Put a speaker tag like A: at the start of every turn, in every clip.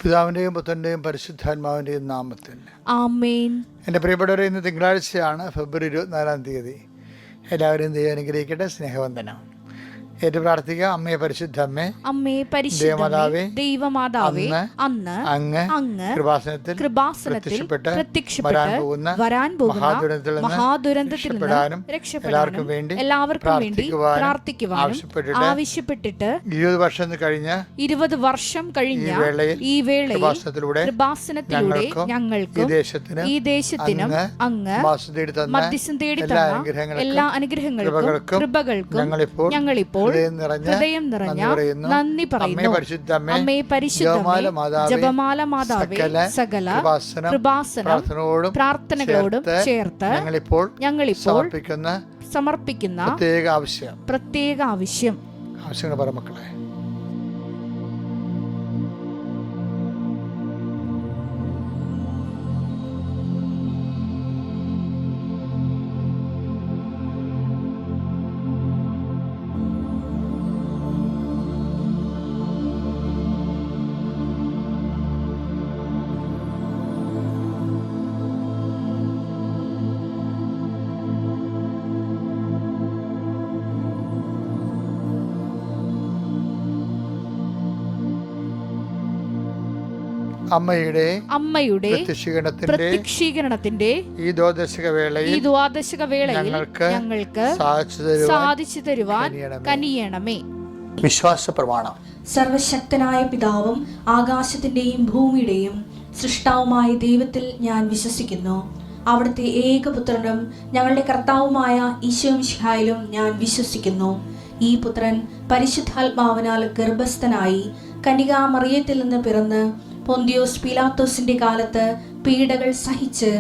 A: പിതാവിൻ്റെയും പുത്രൻ്റെയും പരിശുദ്ധാത്മാവിൻ്റെയും നാമത്തിൽ
B: ആമേൻ.
A: എൻ്റെ പ്രിയപ്പെട്ടവരെ, ഇന്ന് തിങ്കളാഴ്ചയാണ്, ഫെബ്രുവരി 24-ാം തീയതി. എല്ലാവരെയും ദൈവം അനുഗ്രഹിക്കട്ടെ. സ്നേഹവന്ദനം. ഏറ്റു പ്രാർത്ഥിക്കുക. അമ്മേ പരിശുദ്ധമ്മേ,
B: അമ്മേ പരിശുദ്ധമേ, ദൈവമാതാവേ, അന്ന് അങ്ങ്
A: കൃപാസനത്തിൽ പ്രത്യക്ഷപ്പെട്ട് വരാൻ പോകുന്ന മഹാദുരന്തത്തിൽ നിന്ന് രക്ഷപ്പെടാനും
B: എല്ലാവർക്കും വേണ്ടി പ്രാർത്ഥിക്കുവാനും ആവശ്യപ്പെട്ടിട്ട്
A: 20 വർഷം കഴിഞ്ഞ ഈ വേളയിൽ കൃപാസനത്തിലൂടെ ഞങ്ങൾക്ക് ഈ ദേശത്തിനും അങ്ങ് മധ്യസ്ഥം തേടി തന്ന എല്ലാ അനുഗ്രഹങ്ങൾക്കും കൃപകൾക്കും ഞങ്ങളിപ്പോൾ ഹൃദയം നിറഞ്ഞ നന്ദി പറയുന്നു. അമ്മേ പരിശുദ്ധമേ, ജപമാല മാതാവേ, സകല കൃപാസന പ്രാർത്ഥനകളോടും ചേർത്ത് ഞങ്ങളിപ്പോൾ സമർപ്പിക്കുന്ന പ്രത്യേക ആവശ്യങ്ങൾ പറ മക്കളെ. അമ്മയുടെ പ്രത്യക്ഷീകരണത്തിന്റെ ഈ ദ്വാദശക വേളയിൽ ഞങ്ങൾക്ക് സാധിച്ചു തരുവാൻ കനിയണമേ. വിശ്വാസ പ്രമാണം.
C: സർവശക്തനായ പിതാവും ആകാശത്തിന്റെയും ഭൂമിയുടെയും സൃഷ്ടാവുമായ ദൈവത്തിൽ ഞാൻ വിശ്വസിക്കുന്നു. അവിടുത്തെ ഏകപുത്രനും ഞങ്ങളുടെ കർത്താവുമായ ഈശോ മിശിഹായിലും ഞാൻ വിശ്വസിക്കുന്നു. ഈ പുത്രൻ പരിശുദ്ധാത്മാവിനാൽ ഗർഭസ്ഥനായി കന്യകാമറിയത്തിൽ നിന്ന് പിറന്ന് പൊന്തിയോസ് പീലാത്തോസിന്റെ കാലത്ത് പീഡകൾ സഹിച്ച്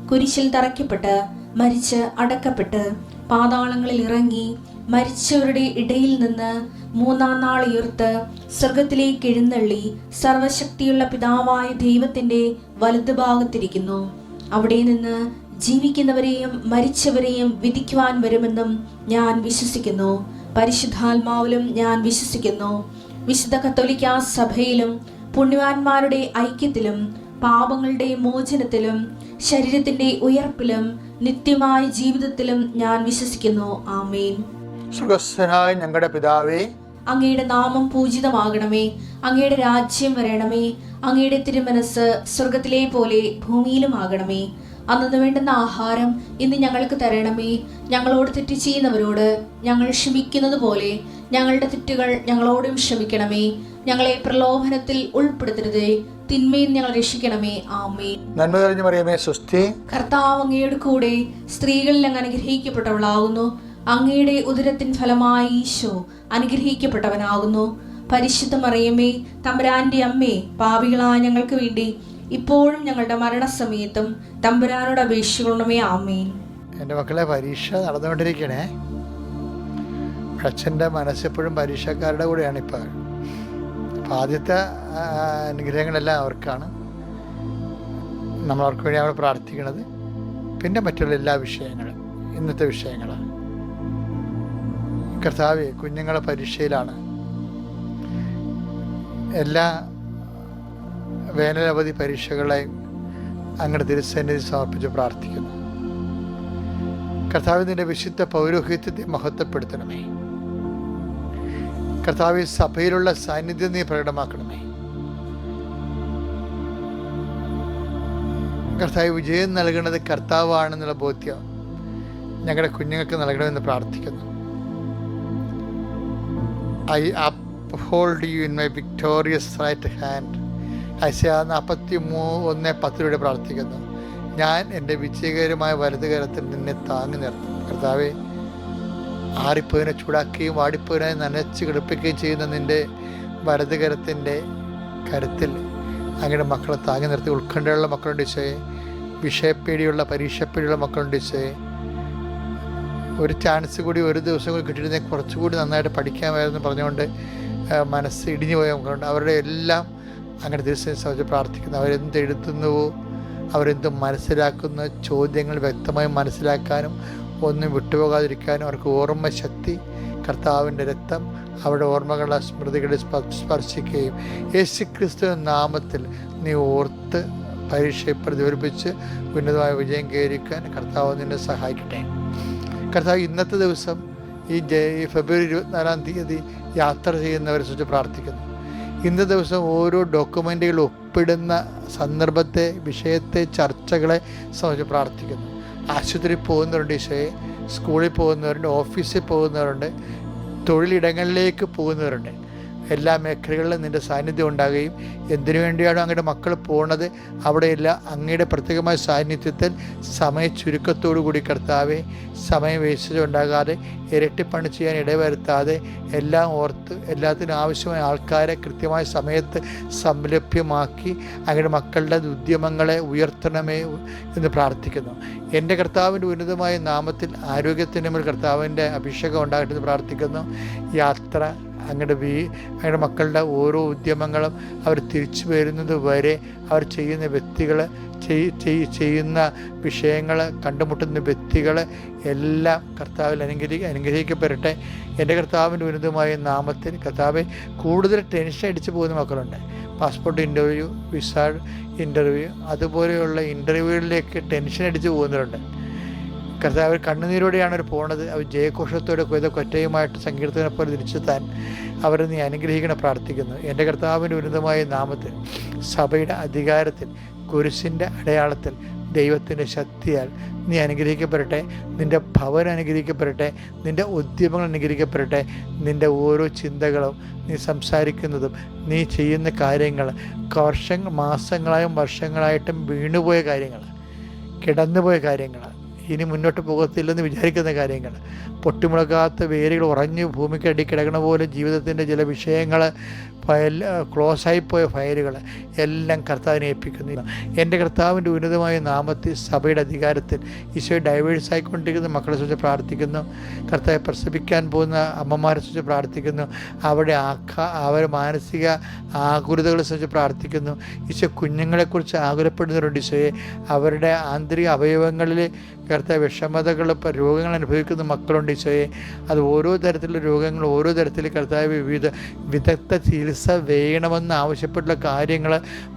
C: കുരിശിൽ തറയ്ക്കപ്പെട്ട് മരിച്ച് അടക്കപ്പെട്ട് പാതാളങ്ങളിൽ ഇറങ്ങി മരിച്ചവരുടെ ഇടയിൽ നിന്ന് 3-ാം നാൾ ഉയർത്ത് സ്വർഗത്തിലേക്ക് എഴുന്നള്ളി സർവശക്തിയുള്ള പിതാവായ ദൈവത്തിന്റെ വലതുഭാഗത്തിരിക്കുന്നു. അവിടെ നിന്ന് ജീവിക്കുന്നവരെയും മരിച്ചവരെയും വിധിക്കുവാൻ വരുമെന്നും ഞാൻ വിശ്വസിക്കുന്നു. പരിശുദ്ധാത്മാവിലും ഞാൻ വിശ്വസിക്കുന്നു. വിശുദ്ധ കത്തോലിക്കാ സഭയിലും പുണ്യവാന്മാരുടെ ഐക്യത്തിലും പാപങ്ങളുടെ മോചനത്തിലും ശരീരത്തിന്റെ ഉയർപ്പിലും നിത്യമായ ജീവിതത്തിലും ഞാൻ വിശ്വസിക്കുന്നു. ആമേൻ.
A: സ്വർഗ്ഗസ്ഥനായ ഞങ്ങളുടെ പിതാവേ,
C: അങ്ങയുടെ നാമം പൂജിതമാകണമേ. അങ്ങയുടെ രാജ്യം വരണമേ. അങ്ങയുടെ തിരുമനസ് സ്വർഗത്തിലെ പോലെ ഭൂമിയിലും ആകണമേ. അന്നു വേണ്ടുന്ന ആഹാരം ഇന്ന് ഞങ്ങൾക്ക് തരണമേ. ഞങ്ങളോട് തെറ്റ് ചെയ്യുന്നവരോട് ഞങ്ങൾ ക്ഷമിക്കുന്നത് പോലെ ഞങ്ങളുടെ തെറ്റുകൾ ഞങ്ങളോടും ക്ഷമിക്കണമേ. ഞങ്ങളെ പ്രലോഭനത്തിൽ ഉൾപ്പെടുത്തരുതേ, തിന്മയിൽ ഞങ്ങൾ രക്ഷിക്കണമേ. ആമേൻ.
A: നന്മ നിറഞ്ഞ മറിയമേ, സ്വസ്തി.
C: കർത്താവ് അങ്ങയുടെ കൂടെ സ്ത്രീകളിൽ അങ്ങ് അനുഗ്രഹിക്കപ്പെട്ടവളാകുന്നു. അങ്ങയുടെ ഉദരത്തിൻ ഫലമായി ഈശോ അനുഗ്രഹിക്കപ്പെട്ടവനാകുന്നു. പരിശുദ്ധ മറിയമേ, തമ്പുരാന്റെ അമ്മേ, പാപികളായ ഞങ്ങൾക്ക് വേണ്ടി ഇപ്പോഴും ഞങ്ങളുടെ മരണസമയത്തും തമ്പുരാനോട് അപേക്ഷിക്കണമേ. ആമേൻ.
A: എൻ്റെ മക്കളെ, പരീക്ഷ നടന്നുകൊണ്ടിരിക്കണേ. അച്ഛൻ്റെ മനസ്സെപ്പോഴും പരീക്ഷക്കാരുടെ കൂടെയാണ് ഇപ്പോൾ. അപ്പം ആദ്യത്തെ അനുഗ്രഹങ്ങളെല്ലാം അവർക്കാണ്. നമ്മളവർക്ക് വേണ്ടി നമ്മൾ പ്രാർത്ഥിക്കണത്. പിന്നെ മറ്റുള്ള എല്ലാ വിഷയങ്ങളും, ഇന്നത്തെ വിഷയങ്ങൾ. കർത്താവേ, കുഞ്ഞുങ്ങളെ പരീക്ഷയിലാണ്. എല്ലാ വേനലവധി പരീക്ഷകളെയും അങ്ങയുടെ തിരുസന്നിധി സമർപ്പിച്ച് പ്രാർത്ഥിക്കുന്നു. കർത്താവ്, നിന്റെ വിശുദ്ധ പൗരോഹിത്യത്തെ മഹത്വപ്പെടുത്തണമേ. കർത്താവ്, സഭയിലുള്ള സാന്നിധ്യം നീ പ്രകടമാക്കണമേ. കർത്താവ്, വിജയം നൽകുന്നത് കർത്താവാണെന്നുള്ള ബോധ്യം ഞങ്ങളുടെ കുഞ്ഞുങ്ങൾക്ക് നൽകണമെന്ന് പ്രാർത്ഥിക്കുന്നു. I uphold you in my victorious right hand. ഐശയ്യാ 41:10 പ്രാർത്ഥിക്കുന്നു. ഞാൻ എൻ്റെ വിജയകരമായ വലതുകരത്തിൽ നിന്നെ താങ്ങി നിർത്തും. കർത്താവെ, ആറിപ്പോയിനെ ചൂടാക്കുകയും വാടിപ്പോയിനെ നനച്ച് കിടപ്പിക്കുകയും ചെയ്യുന്ന നിൻ്റെ വലതുകരത്തിൻ്റെ കരുത്തിൽ അങ്ങയുടെ മക്കളെ താങ്ങി നിർത്തി. ഉത്കണ്ഠയുള്ള മക്കളുണ്ട് ഈശോയെ, വിഷയപ്പേടിയുള്ള പരീക്ഷപ്പേടിയുള്ള മക്കളുണ്ട് ഈശോയെ. ഒരു ചാൻസ് കൂടി, ഒരു ദിവസം കൂടി കിട്ടിയിരുന്നെങ്കിൽ കുറച്ചുകൂടി നന്നായിട്ട് പഠിക്കാമായിരുന്നു പറഞ്ഞുകൊണ്ട് മനസ്സ് ഇടിഞ്ഞു പോയ മക്കളുണ്ട്. അവരുടെ എല്ലാം അങ്ങനെ ദിവസം സംബന്ധിച്ച് പ്രാർത്ഥിക്കുന്നു. അവരെന്ത് എഴുതുന്നുവോ, അവരെന്ത് മനസ്സിലാക്കുന്ന ചോദ്യങ്ങൾ വ്യക്തമായി മനസ്സിലാക്കാനും ഒന്നും വിട്ടുപോകാതിരിക്കാനും അവർക്ക് ഓർമ്മ ശക്തി കർത്താവിൻ്റെ രക്തം അവിടെ ഓർമ്മകളെ സ്മൃതികളെ സ്പർശിക്കുകയും യേശുക്രിസ്തു നാമത്തിൽ നീ ഓർത്ത് പരീക്ഷയെ പ്രതിഫലിപ്പിച്ച് ഉന്നതമായ വിജയം കൈവരിക്കാൻ കർത്താവ് നിന്നെ സഹായിക്കട്ടെ. കർത്താവ് ഇന്നത്തെ ദിവസം ഈ ഫെബ്രുവരി 24-ാം തീയതി യാത്ര ചെയ്യുന്നവരെ കുറിച്ച് പ്രാർത്ഥിക്കുന്നു. ഇന്നത്തെ ദിവസം ഓരോ ഡോക്യുമെൻ്റുകൾ ഒപ്പിടുന്ന സന്ദർഭത്തെ, വിഷയത്തെ, ചർച്ചകളെ സംബന്ധിച്ച് പ്രാർത്ഥിക്കുന്നു. ആശുപത്രിയിൽ പോകുന്നവരുണ്ട് ഈശോയെ, സ്കൂളിൽ പോകുന്നവരുണ്ട്, ഓഫീസിൽ പോകുന്നവരുണ്ട്, തൊഴിലിടങ്ങളിലേക്ക് പോകുന്നവരുണ്ട്. എല്ലാ മേഖലകളിലും നിൻ്റെ സാന്നിധ്യം ഉണ്ടാകുകയും എന്തിനു വേണ്ടിയാണോ അങ്ങയുടെ മക്കൾ പോകുന്നത് അവിടെയെല്ലാം അങ്ങയുടെ പ്രത്യേകമായ സാന്നിധ്യത്തിൽ സമയ ചുരുക്കത്തോടു കൂടി കർത്താവെ, സമയം വേസ്റ്റ് ഉണ്ടാകാതെ, ഇരട്ടിപ്പണി ചെയ്യാൻ ഇടവരുത്താതെ എല്ലാം ഓർത്ത് എല്ലാത്തിനും ആവശ്യമായ ആൾക്കാരെ കൃത്യമായ സമയത്ത് സംലഭ്യമാക്കി അങ്ങയുടെ മക്കളുടെ ഉദ്യമങ്ങളെ ഉയർത്തണമേ എന്ന് പ്രാർത്ഥിക്കുന്നു. എൻ്റെ കർത്താവിൻ്റെ ഉന്നതമായ നാമത്തിൽ ആരോഗ്യത്തിൻ്റെ മേൽ കർത്താവിൻ്റെ അഭിഷേകം ഉണ്ടാകട്ടെ എന്ന് പ്രാർത്ഥിക്കുന്നു. യാത്ര, അങ്ങയുടെ മക്കളുടെ ഓരോ ഉദ്യമങ്ങളും അവർ തിരിച്ചു വരുന്നത് വരെ അവർ ചെയ്യുന്ന വ്യക്തികൾ, ചെയ്യുന്ന വിഷയങ്ങൾ, കണ്ടുമുട്ടുന്ന വ്യക്തികൾ എല്ലാം കർത്താവിൽ അനുഗ്രഹിക്കപ്പെടട്ടെ. എൻ്റെ കർത്താവിൻ്റെ ഉന്നതമായ നാമത്തിൽ കർത്താവെ, കൂടുതൽ ടെൻഷൻ അടിച്ചു പോകുന്ന മക്കളുണ്ട്. പാസ്പോർട്ട് ഇൻ്റർവ്യൂ, വിസ ഇൻ്റർവ്യൂ, അതുപോലെയുള്ള ഇൻ്റർവ്യൂകളിലേക്ക് ടെൻഷൻ അടിച്ചു പോകുന്നവരുണ്ട്. കർത്താവ് കണ്ണുനീരോടെയാണ് അവർ പോണത്. അവർ ജയഘോഷത്തോടെ കൊറ്റയുമായിട്ട് സങ്കീർത്തനെ പോലെ തിരിച്ചെത്താൻ അവരെ നീ അനുഗ്രഹിക്കണം പ്രാർത്ഥിക്കുന്നു. എൻ്റെ കർത്താവിൻ്റെ ഉന്നതമായ നാമത്തിൽ, സഭയുടെ അധികാരത്തിൽ, കുരിശിൻ്റെ അടയാളത്തിൽ, ദൈവത്തിൻ്റെ ശക്തിയാൽ നീ അനുഗ്രഹിക്കപ്പെടട്ടെ. നിൻ്റെ ഭവനം അനുഗ്രഹിക്കപ്പെടട്ടെ. നിൻ്റെ ഉദ്യമങ്ങൾ അനുഗ്രഹിക്കപ്പെടട്ടെ. നിൻ്റെ ഓരോ ചിന്തകളും, നീ സംസാരിക്കുന്നതും, നീ ചെയ്യുന്ന കാര്യങ്ങൾ, മാസങ്ങളായും വർഷങ്ങളായിട്ടും വീണുപോയ കാര്യങ്ങൾ, കിടന്നുപോയ കാര്യങ്ങൾ, ഇനി മുന്നോട്ട് പോകത്തില്ലെന്ന് വിചാരിക്കുന്ന കാര്യങ്ങൾ, പൊട്ടിമുളകാത്ത വേരുകൾ ഉറഞ്ഞു ഭൂമിക്കടി കിടക്കണ പോലെ ജീവിതത്തിൻ്റെ ചില വിഷയങ്ങൾ, ക്ലോസായിപ്പോയ ഫയലുകൾ എല്ലാം കർത്താവിനെ ഏൽപ്പിക്കുന്നു. എൻ്റെ കർത്താവിൻ്റെ ഉന്നതമായ നാമത്തിൽ, സഭയുടെ അധികാരത്തിൽ, ഈശോയെ ഡൈവേഴ്സായിക്കൊണ്ടിരിക്കുന്ന മക്കളെ കുറിച്ച് പ്രാർത്ഥിക്കുന്നു. കർത്താവെ, പ്രസവിക്കാൻ പോകുന്ന അമ്മമാരെ കുറിച്ച് പ്രാർത്ഥിക്കുന്നു. അവരുടെ മാനസിക ആകുലതകളെ കുറിച്ച് പ്രാർത്ഥിക്കുന്നു. ഈശോ കുഞ്ഞുങ്ങളെക്കുറിച്ച് ആകുലപ്പെടുന്നവരുണ്ട്. ഈശോയെ, അവരുടെ ആന്തരിക അവയവങ്ങളിൽ കർത്താവ് വിഷമതകൾ, രോഗങ്ങൾ അനുഭവിക്കുന്ന മക്കളുണ്ട്. ഈശോയെ, അത് ഓരോ തരത്തിലുള്ള രോഗങ്ങൾ, ഓരോ തരത്തിൽ കർത്താവ് വിദഗ്ധ ചികിത്സ വേണമെന്ന് ആവശ്യപ്പെട്ടുള്ള കാര്യങ്ങൾ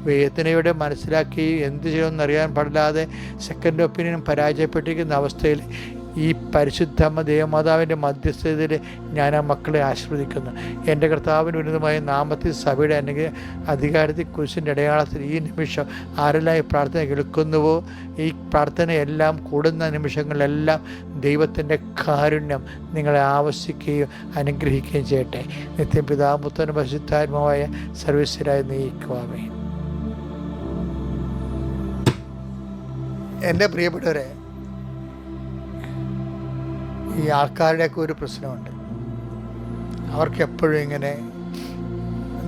A: വേദനയോടെ മനസ്സിലാക്കി എന്ത് ചെയ്യുമെന്ന് അറിയാൻ പാടില്ലാതെ സെക്കൻഡ് ഒപ്പീനിയൻ പരാജയപ്പെട്ടിരിക്കുന്ന അവസ്ഥയിൽ ഈ പരിശുദ്ധ ദേവമാതാവിൻ്റെ മധ്യസ്ഥതയിൽ ഞാൻ ആ മക്കളെ ആശീർവദിക്കുന്നു. എൻ്റെ കർത്താവിൻ്റെ ഉന്നതമായ നാമത്തിൽ, സഭയുടെ അധികാരത്തിൽ, കുരിശിൻ്റെ അടയാളത്തിൽ ഈ നിമിഷം ആരെല്ലാം ഈ പ്രാർത്ഥന കേൾക്കുന്നുവോ, ഈ പ്രാർത്ഥനയെല്ലാം കൂടുന്ന നിമിഷങ്ങളിലെല്ലാം ദൈവത്തിൻ്റെ കാരുണ്യം നിങ്ങളെ ആവശ്യിക്കുകയും അനുഗ്രഹിക്കുകയും ചെയ്യട്ടെ. നിത്യം പിതാവും പുത്രനും പരിശുദ്ധാത്മാവായ സർവീശ്വരായി നയിക്കുവാമേ. എൻ്റെ പ്രിയപ്പെട്ടവരെ, ഈ ആൾക്കാരുടെയൊക്കെ ഒരു പ്രശ്നമുണ്ട്. അവർക്ക് എപ്പോഴും ഇങ്ങനെ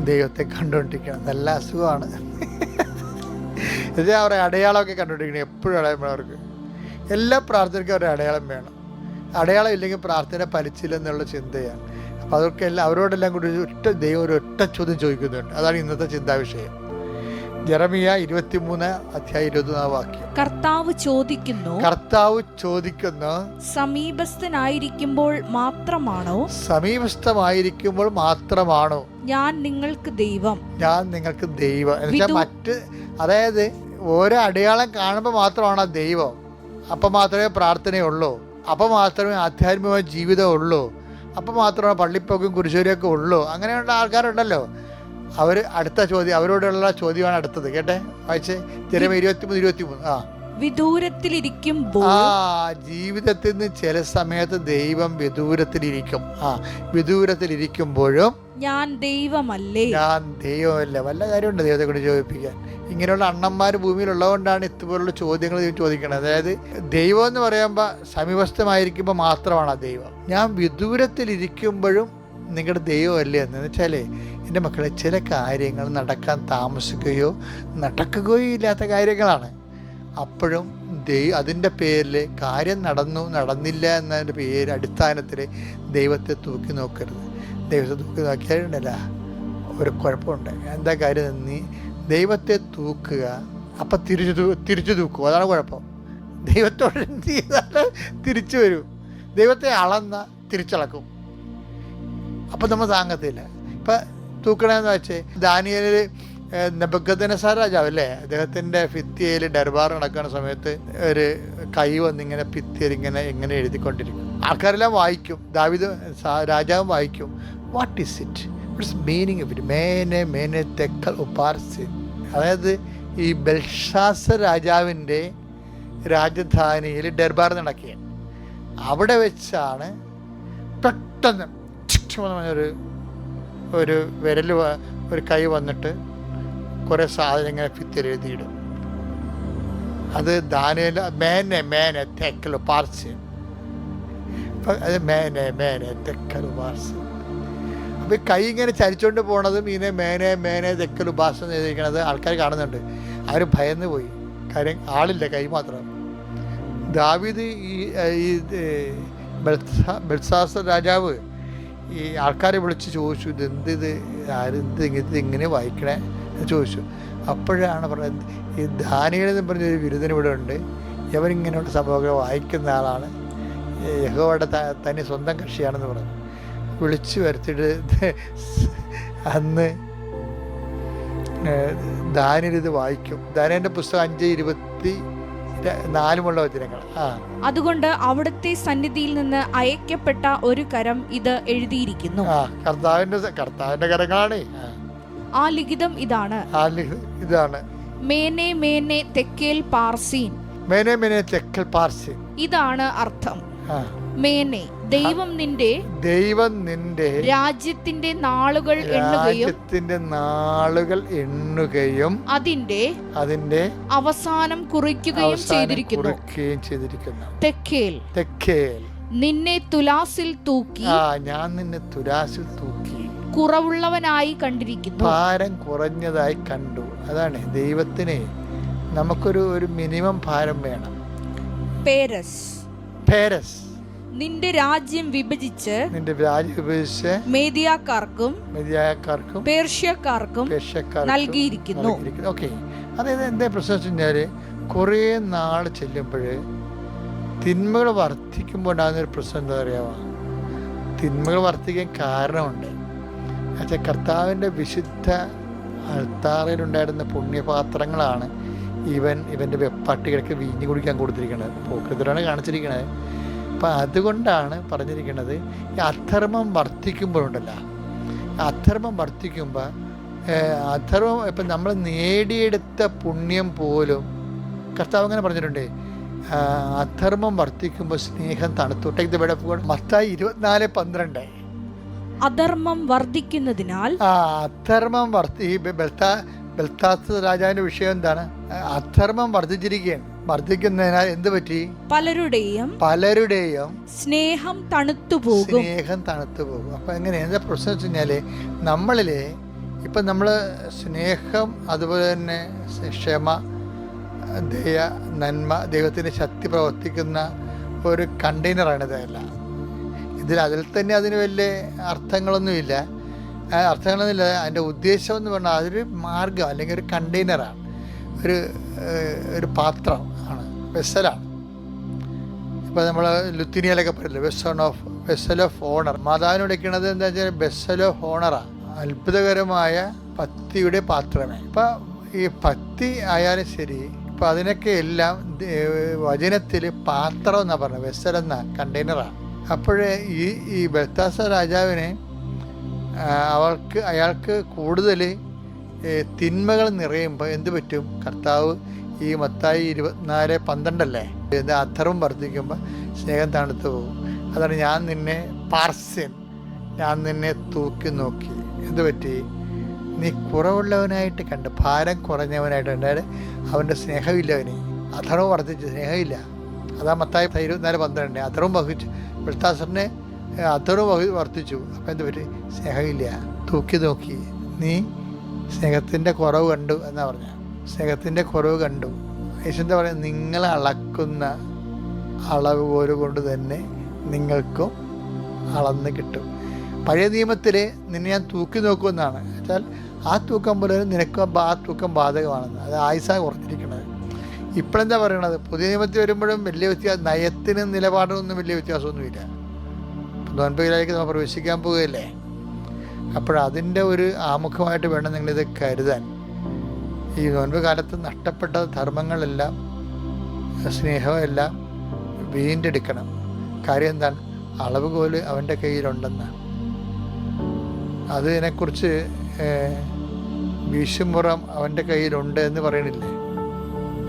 A: ദൈവത്തെ കണ്ടുകൊണ്ടിരിക്കണം. നല്ല അസുഖമാണ്. ഇത് അവരുടെ അടയാളമൊക്കെ കണ്ടുകൊണ്ടിരിക്കണം. എപ്പോഴും അടയാളം വേണം അവർക്ക്. എല്ലാ പ്രാർത്ഥനയ്ക്കും അവരുടെ അടയാളം വേണം. അടയാളം ഇല്ലെങ്കിൽ പ്രാർത്ഥന ഫലിച്ചില്ലെന്നുള്ള ചിന്തയാണ്. അപ്പോൾ അവർക്കെല്ലാം അവരോടെല്ലാം കൂടി ദൈവം ഒരു ഒറ്റ ചോദ്യം ചോദിക്കുന്നുണ്ട്. അതാണ് ഇന്നത്തെ ചിന്താവിഷയം. ജെറമിയ 23:24 വാക്യം.
B: കർത്താവ് ചോദിക്കുന്നു, സമീപസ്ഥനായിരിക്കുമ്പോൾ മാത്രമാണോ ഞാൻ നിങ്ങൾക്ക് ദൈവം?
A: എന്നുവെച്ചാൽ അതായത് ഓരോ അടയാളം കാണുമ്പോൾ മാത്രമാണോ ദൈവം? അപ്പം മാത്രമേ പ്രാർത്ഥനയുള്ളൂ, അപ്പം മാത്രമേ ആധ്യാത്മികമായ ജീവിതം ഉള്ളൂ, അപ്പം മാത്രമേ പള്ളിപ്പോക്കും കുരിശുവരിയൊക്കെ ഉള്ളൂ. അങ്ങനെയുള്ള ആൾക്കാരുണ്ടല്ലോ. അടുത്ത ചോദ്യം, അവരോടുള്ള ചോദ്യമാണ് അടുത്തത്. കേട്ടെ, വായിച്ചേ. ജെറമിയ 23:23. ജീവിതത്തിൽ നിന്ന് ചില സമയത്ത് ദൈവം വിദൂരത്തിലിരിക്കും. വിദൂരത്തിലിരിക്കുമ്പോഴും
B: ഞാൻ ദൈവമല്ലേ?
A: വല്ല കാര്യമുണ്ട് ദൈവത്തെ കൊണ്ട് ചോദിപ്പിക്കാൻ? ഇങ്ങനെയുള്ള അണ്ണന്മാർ ഭൂമിയിലുള്ളതുകൊണ്ടാണ് ഇതുപോലുള്ള ചോദ്യങ്ങൾ ചോദിക്കുന്നത്. അതായത് ദൈവം എന്ന് പറയുമ്പോൾ സമീപസ്ഥമായിരിക്കുമ്പോൾ മാത്രമാണ് ദൈവം. ഞാൻ വിദൂരത്തിലിരിക്കുമ്പോഴും നിങ്ങളുടെ ദൈവമല്ലേ എന്ന് വെച്ചാൽ, എൻ്റെ മക്കളെ, ചില കാര്യങ്ങൾ നടക്കാൻ താമസിക്കുകയോ നടക്കുകയോ ഇല്ലാത്ത കാര്യങ്ങളാണ്. അപ്പോഴും അതിൻ്റെ പേരിൽ കാര്യം നടന്നില്ല എന്നതിൻ്റെ അടിസ്ഥാനത്തിൽ ദൈവത്തെ തൂക്കി നോക്കരുത്. ദൈവത്തെ തൂക്കി നോക്കിയാലുണ്ടല്ല ഒരു കുഴപ്പമുണ്ട്. എന്താ കാര്യം? നീ ദൈവത്തെ തൂക്കുക, അപ്പം തിരിച്ചു തൂക്കുക. അതാണ് കുഴപ്പം. ദൈവത്തോട് എന്ത് ചെയ്താൽ തിരിച്ചു വരും. ദൈവത്തെ അളന്ന തിരിച്ചളക്കും. അപ്പം നമ്മൾ താങ്ങത്തില്ല. ഇപ്പം തൂക്കണമെന്ന് വെച്ച് ദാനിയേലിൽ നെബൂഖദ്നേസർ രാജാവ് അല്ലേ, അദ്ദേഹത്തിൻ്റെ ഭിത്തിയിൽ ദർബാർ നടക്കുന്ന സമയത്ത് ഒരു കൈ വന്നിങ്ങനെ ഭിത്തിയിൽ ഇങ്ങനെ എഴുതിക്കൊണ്ടിരിക്കും. ആൾക്കാരെല്ലാം വായിക്കും, ദാവീദ് രാജാവും വായിക്കും. What is it, its meaning of it, മേനെ തെക്കൽ ഉപാർസിൻ. അതായത് ഈ ബെൽഷാസർ രാജാവിൻ്റെ രാജധാനിയിൽ ദർബാർ നടക്കുകയാണ്. അവിടെ വെച്ചാണ് പെട്ടെന്ന് ഒരു വിരൽ ഒരു കൈ വന്നിട്ട് കുറേ സാധനങ്ങൾ ഭിത്തിയിൽ എഴുതിയിടും. അത് ദാനിയേൽ മേനെ തെക്കൽ പാർസ്യൻ. അപ്പം അത് മേനെ തെക്കൽ പാർസ്യൻ. അപ്പോൾ ഈ കൈ ഇങ്ങനെ ചരിച്ചുകൊണ്ട് പോണതും ഇതിനെ മേനെ തെക്കൽ ഉപാസം എഴുതിയിരിക്കണത് ആൾക്കാർ കാണുന്നുണ്ട്. അവർ ഭയന്ന് പോയി, കാര്യം ആളില്ല, കൈ മാത്രം. ദാവീദ് ഈ ബെൽഷാസർ രാജാവ് ഈ ആൾക്കാരെ വിളിച്ച് ചോദിച്ചു, ഇത് ഇങ്ങനെ വായിക്കണേ എന്ന് ചോദിച്ചു. അപ്പോഴാണ് പറഞ്ഞത്, ഈ ദാനിയേൽ എന്ന് പറഞ്ഞൊരു ബിരുദൻ ഇവിടെ ഉണ്ട്, ഇവരിങ്ങനെയുള്ള സംഭവങ്ങൾ വായിക്കുന്ന ആളാണ്, യഹോവയുടെ തനി സ്വന്തം കക്ഷിയാണെന്ന് പറഞ്ഞു. വിളിച്ചു വരുത്തിയിട്ട് അന്ന് ദാനിയേൽ ഇത് വായിക്കും. ദാനിയേലിൻ്റെ പുസ്തകം 5:24 വചനങ്ങൾ.
B: അതുകൊണ്ട് അവിടുത്തെ സന്നിധിയിൽ നിന്ന് അയക്കപ്പെട്ട ഒരു കരം ഇത് എഴുതിയിരിക്കുന്നു.
A: കർത്താവിന്റെ കരങ്ങളാണ്.
B: ആ ലിഖിതം ഇതാണ്, മേനെ തെക്കേൽ പാർസീൻ.
A: തെക്കൽ പാർസീൻ.
B: ഇതാണ് അർത്ഥം. മേനെ, ദൈവം നിന്റെ രാജ്യത്തിന്റെ നാളുകൾ എണ്ണുകയും അതിന്റെ അവസാനം കുറിക്കുകയും ചെയ്തിരിക്കുന്നു. തെക്കേൽ, നിന്നെ തുലാസിൽ തൂക്കി,
A: ഞാൻ നിന്നെ തുലാസിൽ തൂക്കി
B: കുറവുള്ളവനായി കണ്ടിരിക്കുന്നു,
A: ഭാരം കുറഞ്ഞതായി കണ്ടു. അതാണ് ദൈവത്തിന് നമുക്കൊരു മിനിമം ഭാരം വേണം.
B: പേരസ്, നിന്റെ രാജ്യം വിഭജിച്ച് മേദിയാക്കാർക്കും പേർഷ്യക്കാർക്കും നൽകിയിരിക്കുന്നു.
A: ഓക്കെ, അതായത് എന്താ പ്രശ്നം വെച്ച് കഴിഞ്ഞാൽ, കുറേ നാൾ ചെല്ലുമ്പോൾ തിന്മകൾ വർദ്ധിക്കുമ്പോൾ ഉണ്ടാകുന്നൊരു പ്രശ്നം എന്താ പറയുക, തിന്മകൾ വർദ്ധിക്കാൻ കാരണമുണ്ട്. എന്നുവെച്ചാൽ കർത്താവിൻ്റെ വിശുദ്ധ അൾത്താറിലുണ്ടായിരുന്ന പുണ്യപാത്രങ്ങളാണ് ഇവൻ്റെ വെപ്പാട്ടികൾക്ക് വീഞ്ഞു കുടിക്കാൻ കൊടുത്തിരിക്കുന്നത്. പോക്കൃതരാണ് കാണിച്ചിരിക്കുന്നത്. അപ്പം അതുകൊണ്ടാണ് പറഞ്ഞിരിക്കുന്നത്, ഈ അധർമ്മം വർദ്ധിക്കുമ്പോഴുണ്ടല്ലോ, അധർമ്മം വർദ്ധിക്കുമ്പോൾ ഇപ്പം നമ്മൾ നേടിയെടുത്ത പുണ്യം പോലും കർത്താവ് അങ്ങനെ പറഞ്ഞിട്ടുണ്ട്, അധർമ്മം വർദ്ധിക്കുമ്പോൾ സ്നേഹം തണുത്തു. മത്തായി 24:12.
B: അധർമ്മം വർദ്ധിക്കുന്നതിനാൽ
A: അധർമ്മം ബെൽഷാസർ രാജാവിന്റെ വിഷയം എന്താണ്? അധർമ്മം വർദ്ധിച്ചിരിക്കുകയാണ്. വർദ്ധിക്കുന്നതിനാൽ എന്ത് പറ്റി? പലരുടെയും
B: സ്നേഹം തണുത്തുപോകും.
A: അപ്പൊ എങ്ങനെ എന്താ പ്രശ്നം വെച്ച് കഴിഞ്ഞാല്, നമ്മളില് ഇപ്പൊ നമ്മള് സ്നേഹം, അതുപോലെ തന്നെ ക്ഷമ, ദയ, നന്മ, ദൈവത്തിന്റെ ശക്തി പ്രവർത്തിക്കുന്ന ഒരു കണ്ടെയ്നറാണ് ഇതെല്ലാം. അതിൽ തന്നെ അതിന് വലിയ അർത്ഥങ്ങളൊന്നുമില്ല. അതിൻ്റെ ഉദ്ദേശം എന്ന് പറഞ്ഞാൽ അതൊരു മാർഗം അല്ലെങ്കിൽ ഒരു കണ്ടെയ്നറാണ്, ഒരു പാത്രം ആണ്, വെസലാണ്. ഇപ്പോൾ നമ്മൾ ലുത്തിനിയയിലൊക്കെ പറയില്ലേ, വെസൽ ഓഫ് ഓണർ. മാതാവിന് വിളിക്കുന്നത് എന്താ വെച്ചാൽ വെസൽ ഓഫ് ഓണറാണ്, അത്ഭുതകരമായ ഭക്തിയുടെ പാത്രമേ. ഇപ്പം ഈ ഭക്തി ആയാലും ശരി, ഇപ്പം അതിനൊക്കെ എല്ലാം വചനത്തിൽ പാത്രം എന്നാണ് പറഞ്ഞത്, വെസൽ എന്ന കണ്ടെയ്നറാണ്. അപ്പോഴേ ഈ ബെൽഷാസർ രാജാവിനെ അയാൾക്ക് കൂടുതൽ തിന്മകൾ നിറയുമ്പോൾ എന്ത് പറ്റും? കർത്താവ് ഈ മത്തായി 24:12 അധർമ്മം വർദ്ധിക്കുമ്പോൾ സ്നേഹം തണുത്തു പോകും. അതാണ് ഞാൻ നിന്നെ പാർസ്യൻ, ഞാൻ നിന്നെ തൂക്കി നോക്കി. എന്ത് പറ്റി? നീ കുറവുള്ളവനായിട്ട് കണ്ട്, ഭാരം കുറഞ്ഞവനായിട്ട് കണ്ടാൽ അവൻ്റെ സ്നേഹമില്ല, അവന് അധർമ്മം വർദ്ധിച്ചു, സ്നേഹമില്ല. അതാ മത്തായി 24:12. അധർമ്മം വർദ്ധിച്ചു, ബെൽഷാസറിനെ അധർമ്മം വർദ്ധിച്ചു. അപ്പം എന്ത് പറ്റി? സ്നേഹമില്ല, തൂക്കി നോക്കി, നീ സ്നേഹത്തിൻ്റെ കുറവ് കണ്ടു എന്നാ പറഞ്ഞ. സ്നേഹത്തിൻ്റെ കുറവ് കണ്ടു. യേശു എന്താ പറയുക? നിങ്ങളെ അളക്കുന്ന അളവ് പോലെ കൊണ്ട് തന്നെ നിങ്ങൾക്കും അളന്ന് കിട്ടും. പഴയ നിയമത്തിൽ നിന്നെ ഞാൻ തൂക്കി നോക്കുമെന്നാണ് വെച്ചാൽ, ആ തൂക്കം പോലെ നിനക്കും ആ തൂക്കം ബാധകമാണെന്ന്. അത് ആയുസാണ് കുറഞ്ഞിരിക്കുന്നത്. ഇപ്പോഴെന്താ പറയണത്? പുതിയ നിയമത്തിൽ വരുമ്പോഴും വലിയ നയത്തിനും നിലപാടിനൊന്നും വലിയ വ്യത്യാസമൊന്നുമില്ല. നോൻപേരിലേക്ക് നമ്മൾ പ്രവേശിക്കാൻ പോവുകയല്ലേ. അപ്പോഴതിൻ്റെ ഒരു ആമുഖമായിട്ട് വേണം നിങ്ങളിത് കരുതാൻ. ഈ നോൻപ് കാലത്ത് നഷ്ടപ്പെട്ട ധർമ്മങ്ങളെല്ലാം സ്നേഹമെല്ലാം വീണ്ടെടുക്കണം. കാര്യം എന്താണ്? അളവുകോല് അവൻ്റെ കയ്യിലുണ്ടെന്നാണ്. അതിനെക്കുറിച്ച് വീശുമുറം അവൻ്റെ കയ്യിലുണ്ട് എന്ന് പറയണില്ലേ,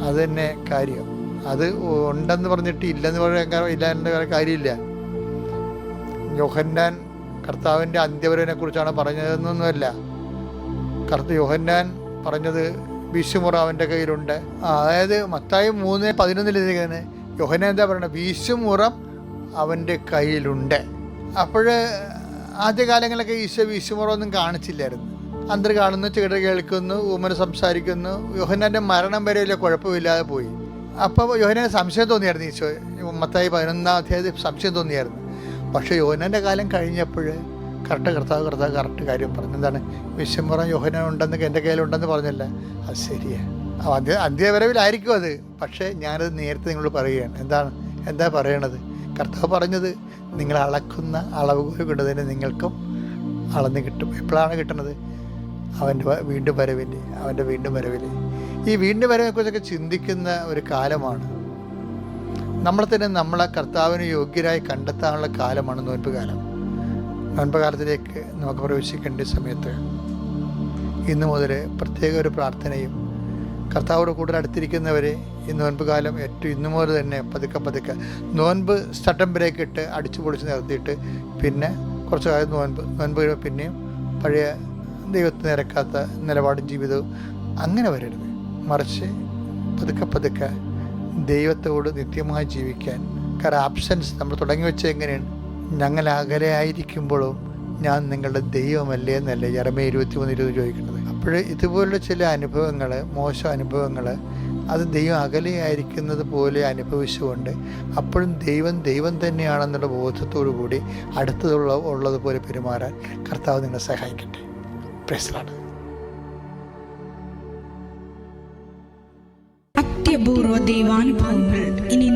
A: അത് തന്നെ കാര്യം. അത് ഉണ്ടെന്ന് പറഞ്ഞിട്ട് ഇല്ലെന്ന് പറയാൻ ഇല്ലാൻ്റെ കാര്യമില്ല. യോഹന്നാൻ കർത്താവിൻ്റെ അന്ത്യവരവിനെ കുറിച്ചാണ് പറഞ്ഞതെന്നൊന്നുമല്ല. യോഹന്നാൻ പറഞ്ഞത് വീശുമുറ അവൻ്റെ കയ്യിലുണ്ട്. അതായത് മത്തായി 3:11 യോഹന്നാൻ എന്താ പറയുന്നത്? വീശുമുറം അവൻ്റെ കയ്യിലുണ്ട്. അപ്പോൾ ആദ്യകാലങ്ങളിലൊക്കെ ഈശോ വീശുമുറ ഒന്നും കാണിച്ചില്ലായിരുന്നു. അന്തർ കാണുന്നു, ചെകിട കേൾക്കുന്നു, ഊമന സംസാരിക്കുന്നു. യോഹന്നാൻ്റെ മരണം വരെയല്ലേ കുഴപ്പമില്ലാതെ പോയി. അപ്പോൾ യോഹന്നാന് സംശയം തോന്നിയായിരുന്നു. ഈശോ മത്തായി 11 സംശയം തോന്നിയായിരുന്നു. പക്ഷേ യോഹന്നാൻ്റെ കാലം കഴിഞ്ഞപ്പോൾ കറക്റ്റ് കാര്യം പറഞ്ഞു. എന്താണ്? വിശുമുറം യോഹന്നാൻ ഉണ്ടെന്ന് എൻ്റെ കയ്യിലുണ്ടെന്ന് പറഞ്ഞല്ല. അത് ശരിയാണ്. അന്ത്യവരവിലായിരിക്കും അത്. പക്ഷേ ഞാനത് നേരത്തെ നിങ്ങളോട് പറയുകയാണ്. എന്താ പറയണത്? കർത്താവ് പറഞ്ഞത് നിങ്ങൾ അളക്കുന്ന അളവുകൾ കൊണ്ട് തന്നെ നിങ്ങൾക്കും അളന്ന് കിട്ടും. എപ്പോഴാണ് കിട്ടുന്നത്? അവൻ്റെ വീണ്ടും വരവിൽ. ഈ വീണ്ടും വരവിനെക്കുറിച്ചൊക്കെ ചിന്തിക്കുന്ന ഒരു കാലമാണ്. നമ്മളെ കർത്താവിന് യോഗ്യരായി കണ്ടെത്താനുള്ള കാലമാണ് നോൻപ് കാലം. നോൻപ് കാലത്തിലേക്ക് നമുക്ക് പ്രവേശിക്കേണ്ട സമയത്ത് ഇന്നു മുതൽ പ്രത്യേക ഒരു പ്രാർത്ഥനയും, കർത്താവോട് കൂടുതൽ അടുത്തിരിക്കുന്നവരെ ഈ നോൻപ് കാലം ഇന്നു മുതൽ തന്നെ പതുക്കെ നോൻപ് സ്റ്റട്ടം ബ്രേക്ക് ഇട്ട് അടിച്ചു പൊളിച്ച് നിർത്തിയിട്ട് പിന്നെ കുറച്ച് കാലം നോൻപ് പിന്നെയും പഴയ ദൈവത്തിന് നിരക്കാത്ത നിലപാടും ജീവിതവും അങ്ങനെ വരരുത്. മറിച്ച് പതുക്കെ ദൈവത്തോട് നിത്യമായി ജീവിക്കാൻ. കാരണം ആബ്സെൻസ് നമ്മൾ തുടങ്ങി വെച്ചത് എങ്ങനെയാണ്? ഞങ്ങൾ അകലെ ആയിരിക്കുമ്പോഴും ഞാൻ നിങ്ങളുടെ ദൈവമല്ലേ എന്നല്ലേ യെരമ്യാ 23:20 ചോദിക്കുന്നത്. അപ്പോൾ ഇതുപോലുള്ള ചില അനുഭവങ്ങൾ, മോശം അനുഭവങ്ങൾ, അത് ദൈവം അകലെയായിരിക്കുന്നത് പോലെ അനുഭവിച്ചുകൊണ്ട് അപ്പോഴും ദൈവം തന്നെയാണെന്നുള്ള ബോധത്തോടു കൂടി ഉള്ളതുപോലെ പെരുമാറാൻ കർത്താവ് നിങ്ങളെ സഹായിക്കട്ടെ. Praise the Lord.
D: അത്യപൂർവ ദൈവാനുഭവങ്ങൾ ഇനി